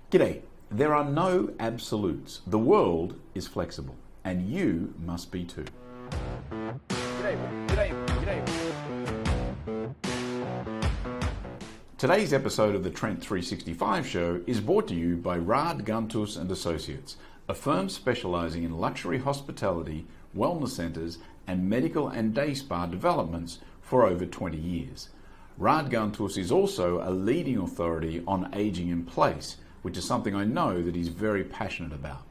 G'day. There are no absolutes. The world is flexible, and you must be too. Today's episode of the Trent 365 Show is brought to you by Rad Guntus and Associates, a firm specializing in luxury hospitality, wellness centers, and medical and day spa developments for over 20 years. Rad Guntus is also a leading authority on aging in place, which is something I know that he's very passionate about.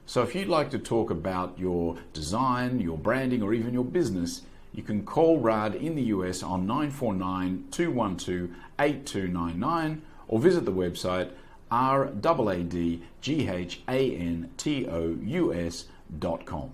So if you'd like to talk about your design, your branding, or even your business, you can call Rad in the US on 949-212-8299 or visit the website radghantos.com.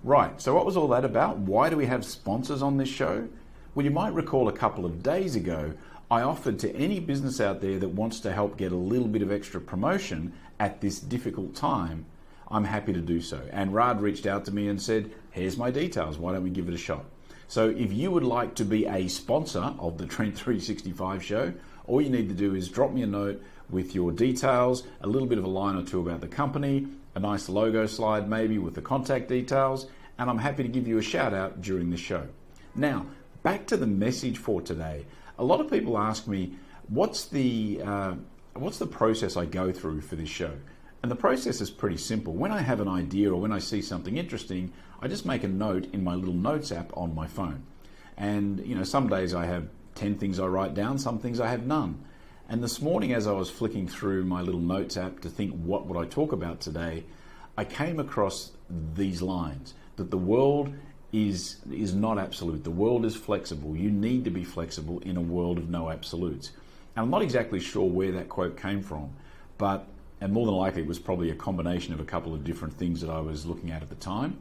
Right, so what was all that about? Why do we have sponsors on this show? Well, you might recall a couple of days ago, I offered to any business out there that wants to help get a little bit of extra promotion at this difficult time, I'm happy to do so. And Rad reached out to me and said, here's my details, why don't we give it a shot? So if you would like to be a sponsor of the Trent 365 Show, all you need to do is drop me a note with your details, a little bit of a line or two about the company, a nice logo slide maybe with the contact details, and I'm happy to give you a shout out during the show. Now, back to the message for today. A lot of people ask me, what's the process I go through for this show? And the process is pretty simple. When I have an idea or when I see something interesting, I just make a note in my little notes app on my phone. And some days I have 10 things I write down, some things I have none. And this morning as I was flicking through my little notes app to think what would I talk about today, I came across these lines, that the world is not absolute. The world is flexible. You need to be flexible in a world of no absolutes. And I'm not exactly sure where that quote came from, and more than likely it was probably a combination of a couple of different things that I was looking at the time.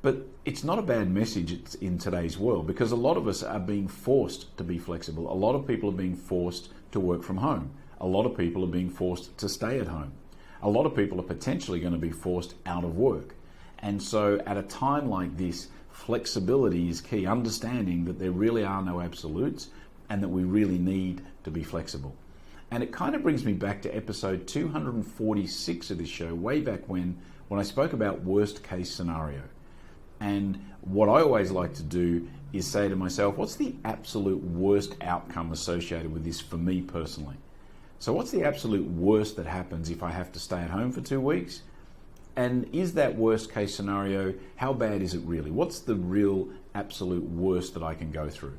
But it's not a bad message in today's world, because a lot of us are being forced to be flexible. A lot of people are being forced to work from home. A lot of people are being forced to stay at home. A lot of people are potentially going to be forced out of work. And so at a time like this, flexibility is key, understanding that there really are no absolutes and that we really need to be flexible. And it kind of brings me back to episode 246 of this show, way back when I spoke about worst case scenario. And what I always like to do is say to myself, what's the absolute worst outcome associated with this for me personally? So what's the absolute worst that happens if I have to stay at home for 2 weeks? And is that worst case scenario, how bad is it really? What's the real absolute worst that I can go through?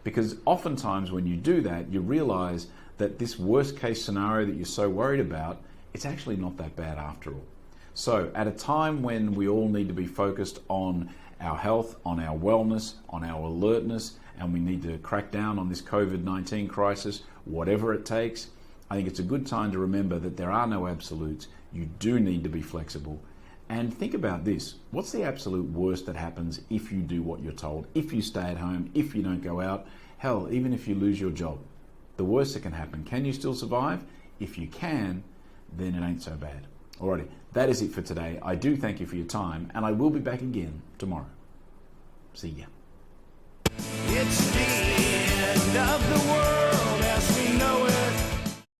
Because oftentimes when you do that, you realize that this worst case scenario that you're so worried about, it's actually not that bad after all. So at a time when we all need to be focused on our health, on our wellness, on our alertness, and we need to crack down on this COVID-19 crisis, whatever it takes, I think it's a good time to remember that there are no absolutes. You do need to be flexible. And think about this. What's the absolute worst that happens if you do what you're told, if you stay at home, if you don't go out? Hell, even if you lose your job, the worst that can happen. Can you still survive? If you can, then it ain't so bad. Alrighty, that is it for today. I do thank you for your time, and I will be back again tomorrow. See ya. It's the end of the world.